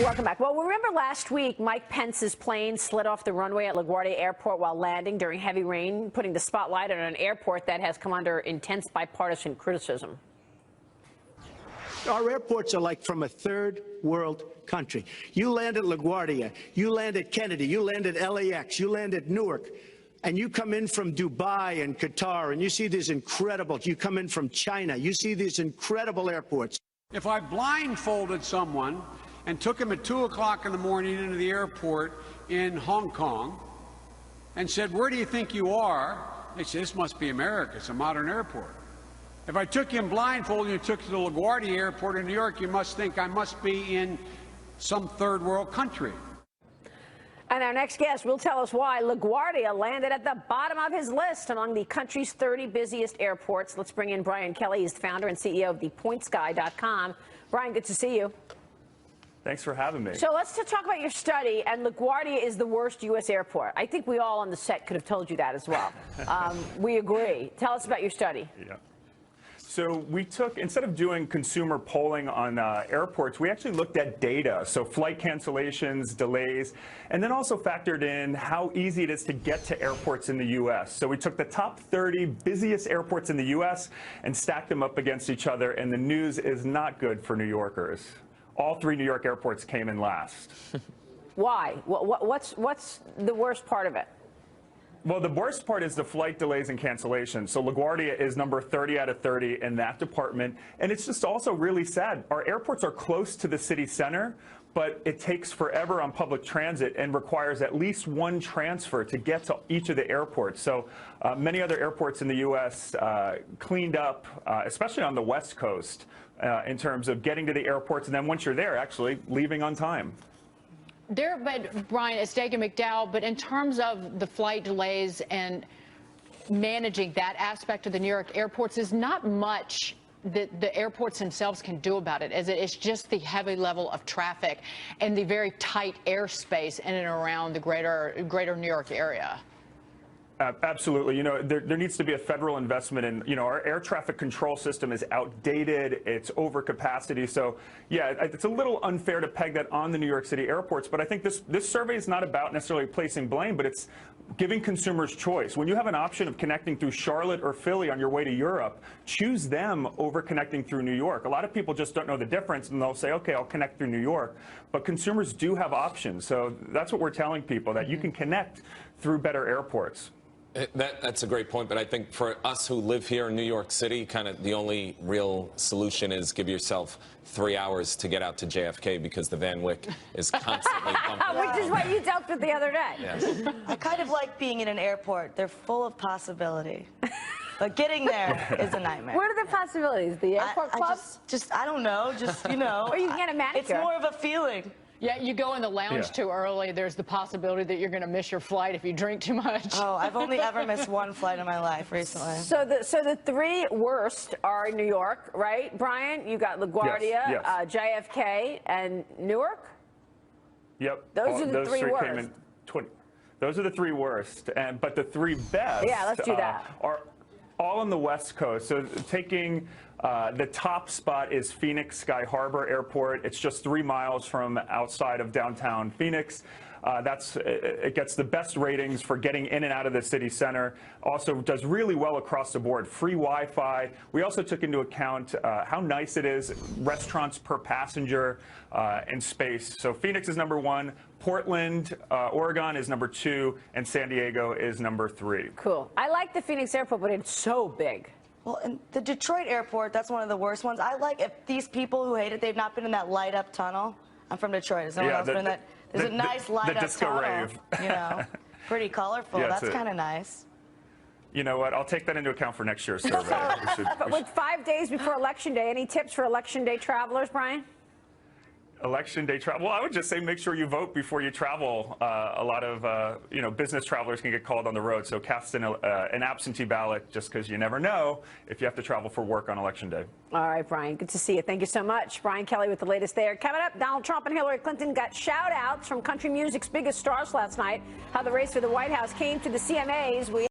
Welcome back. Well, remember last week, Mike Pence's plane slid off the runway at LaGuardia Airport while landing during heavy rain, putting the spotlight on an airport that has come under intense bipartisan criticism. Our airports are like from a third world country. You land at LaGuardia, you land at Kennedy, you land at LAX, you land at Newark, and you come in from Dubai and Qatar, and you see these incredible, you come in from China, you see these incredible airports. If I blindfolded someone and took him at 2 o'clock in the morning into the airport in Hong Kong and said, "Where do you think you are?" They say, "This must be America. It's a modern airport." If I took him blindfolded and took to the LaGuardia Airport in New York, you must think I must be in some third world country. And our next guest will tell us why LaGuardia landed at the bottom of his list among the country's 30 busiest airports. Let's bring in Brian Kelly. He's the founder and CEO of thepointsguy.com. Brian, good to see you. Thanks for having me. So let's talk about your study, and LaGuardia is the worst U.S. airport. I think we all on the set could have told you that as well. We agree. Tell us about your study. Yeah. So we took, instead of doing consumer polling on airports, we actually looked at data, so flight cancellations, delays, and then also factored in how easy it is to get to airports in the U.S. So we took the top 30 busiest airports in the U.S. and stacked them up against each other, and the news is not good for New Yorkers. All 3 New York airports came in last. Why? What's the worst part of it? Well, the worst part is the flight delays and cancellations. So LaGuardia is number 30 out of 30 in that department. And it's just also really sad. Our airports are close to the city center, but it takes forever on public transit and requires at least one transfer to get to each of the airports. So many other airports in the U.S. Cleaned up, especially on the West Coast, in terms of getting to the airports. And then once you're there, actually leaving on time. But Brian, it's Dagen McDowell, but in terms of the flight delays and managing that aspect of the New York airports, is not much that the airports themselves can do about it, as it's just the heavy level of traffic and the very tight airspace in and around the greater New York area. Absolutely. You know, there needs to be a federal investment in, you know, our air traffic control system is outdated. It's over capacity. So, yeah, it's a little unfair to peg that on the New York City airports. But I think this survey is not about necessarily placing blame, but it's giving consumers choice. When you have an option of connecting through Charlotte or Philly on your way to Europe, choose them over connecting through New York. A lot of people just don't know the difference, and they'll say, okay, I'll connect through New York. But consumers do have options. So that's what we're telling people, that you can connect through better airports. That's a great point, but I think for us who live here in New York City, kind of the only real solution is give yourself 3 hours to get out to JFK, because the Van Wyck is constantly bumping. Which is what you dealt with the other day. Yes. I kind of like being in an airport. They're full of possibility. But getting there is a nightmare. What are the possibilities? The airport club? I don't know, you know. Or you can get a manicure. It's more of a feeling. Yeah, you go in the lounge too early, there's the possibility that you're going to miss your flight if you drink too much. Oh, I've only ever missed one flight in my life recently. So the 3 worst are in New York, right, Brian? You got LaGuardia, yes. JFK, and Newark? Yep. Those are the 3 worst. Those are the 3 worst, but the 3 best let's do that. Are all on the West Coast. So taking the top spot is Phoenix Sky Harbor Airport. It's just 3 miles from outside of downtown Phoenix. It gets the best ratings for getting in and out of the city center. Also does really well across the board. Free Wi-Fi. We also took into account how nice it is, restaurants per passenger, and space. So Phoenix is number 1. Portland, Oregon is number 2, and San Diego is number 3. Cool. I like the Phoenix airport, but it's so big. Well, and the Detroit airport, that's one of the worst ones. I like if these people who hate it, they've not been in that light-up tunnel. I'm from Detroit. Has no one else been in that? There's a nice light-up tunnel. Rave. You know, pretty colorful. Yeah, that's kind of nice. You know what? I'll take that into account for next year's survey. But with 5 days before Election Day, any tips for Election Day travelers, Brian? Election day travel. Well, I would just say make sure you vote before you travel. A lot of business travelers can get called on the road, so cast an absentee ballot, just because you never know if you have to travel for work on Election Day. All right, Brian, good to see you. Thank you so much. Brian Kelly with the latest there. Coming up, Donald Trump and Hillary Clinton got shout-outs from country music's biggest stars last night. How the race for the White House came to the CMAs.